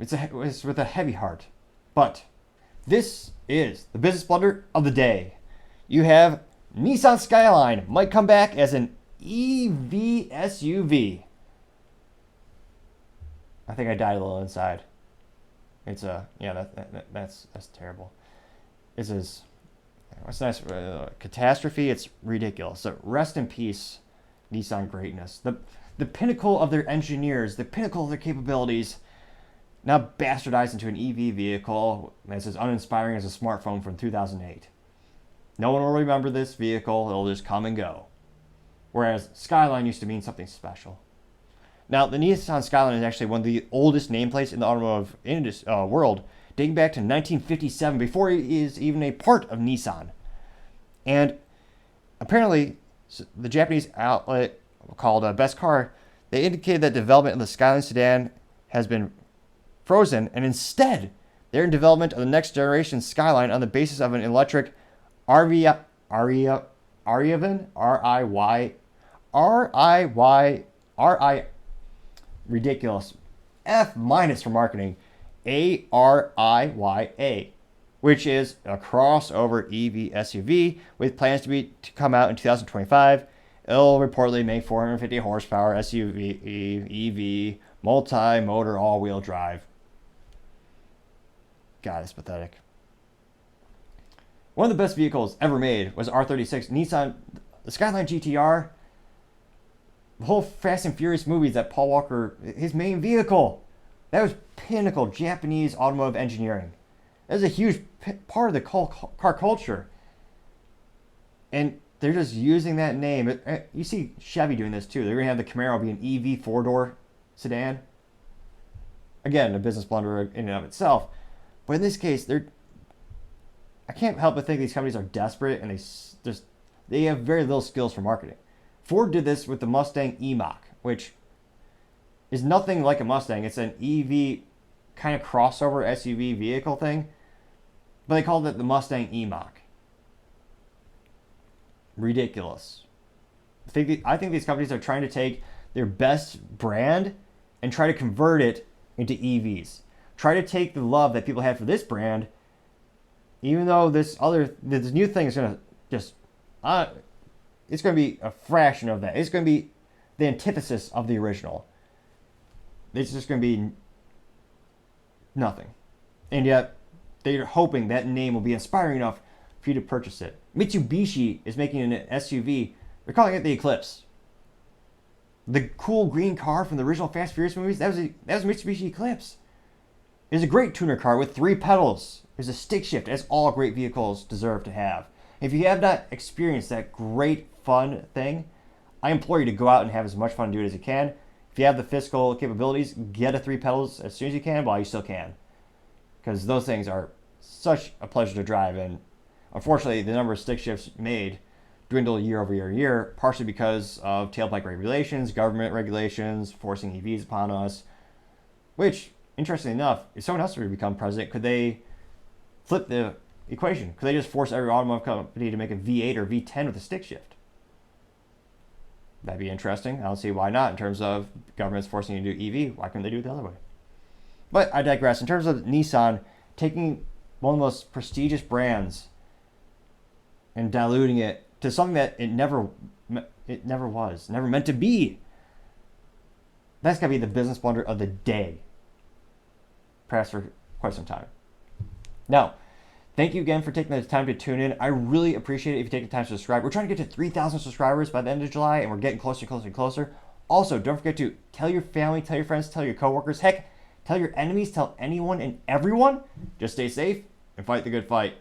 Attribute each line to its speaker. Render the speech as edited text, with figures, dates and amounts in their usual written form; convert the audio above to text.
Speaker 1: It's with a heavy heart. But this is the business blunder of the day. You have Nissan Skyline might come back as an EV SUV. I think I died a little inside. It's that's terrible. This is what's nice catastrophe. It's ridiculous. So rest in peace, Nissan greatness. The pinnacle of their engineers, the pinnacle of their capabilities, now bastardized into an EV vehicle that's as uninspiring as a smartphone from 2008. No one will remember this vehicle. It'll just come and go. Whereas Skyline used to mean something special. Now, the Nissan Skyline is actually one of the oldest nameplates in the automotive world, dating back to 1957, before it is even a part of Nissan. And apparently, the Japanese outlet called Best Car, they indicated that development of the Skyline sedan has been frozen, and instead, they're in development of the next generation Skyline on the basis of an electric Ariyavan, ridiculous, F- for marketing, ARIYA, which is a crossover EV SUV with plans to come out in 2025. It'll reportedly make 450 horsepower SUV, EV, multi-motor, all-wheel drive. God, it's pathetic. One of the best vehicles ever made was R36 Nissan, the Skyline GTR. The whole Fast and Furious movies that Paul Walker, his main vehicle, that was pinnacle Japanese automotive engineering. That was a huge part of the car culture. And they're just using that name. You see Chevy doing this too. They're going to have the Camaro be an EV four-door sedan. Again, a business blunder in and of itself. But in this case, I can't help but think these companies are desperate and they have very little skills for marketing. Ford did this with the Mustang E-Mach, which is nothing like a Mustang. It's an EV kind of crossover SUV vehicle thing, but they called it the Mustang E-Mach. Ridiculous. I think these companies are trying to take their best brand and try to convert it into EVs. Try to take the love that people have for this brand, even though this new thing is going to just, it's going to be a fraction of that. It's going to be the antithesis of the original. It's just going to be nothing. And yet, they're hoping that name will be inspiring enough for you to purchase it. Mitsubishi is making an SUV. They're calling it the Eclipse. The cool green car from the original Fast and Furious movies, that was Mitsubishi Eclipse. It's a great tuner car with 3 pedals. There's a stick shift, as all great vehicles deserve to have. If you have not experienced that great fun thing, I implore you to go out and have as much fun and do it as you can. If you have the fiscal capabilities, get a 3 pedals as soon as you can while you still can. Because those things are such a pleasure to drive. And unfortunately, the number of stick shifts made dwindle year over year, partially because of tailpipe regulations, government regulations, forcing EVs upon us. Which, interestingly enough, if someone else were to become president, could they flip the equation? Could they just force every automotive company to make a V8 or V10 with a stick shift? That'd be interesting. I don't see why not in terms of governments forcing you to do EV. Why couldn't they do it the other way? But I digress. In terms of Nissan taking one of the most prestigious brands and diluting it to something that it never was, never meant to be. That's got to be the business blunder of the day. Perhaps for quite some time. Now, thank you again for taking the time to tune in. I really appreciate it if you take the time to subscribe. We're trying to get to 3,000 subscribers by the end of July, and we're getting closer and closer and closer. Also, don't forget to tell your family, tell your friends, tell your coworkers. Heck, tell your enemies, tell anyone and everyone. Just stay safe and fight the good fight.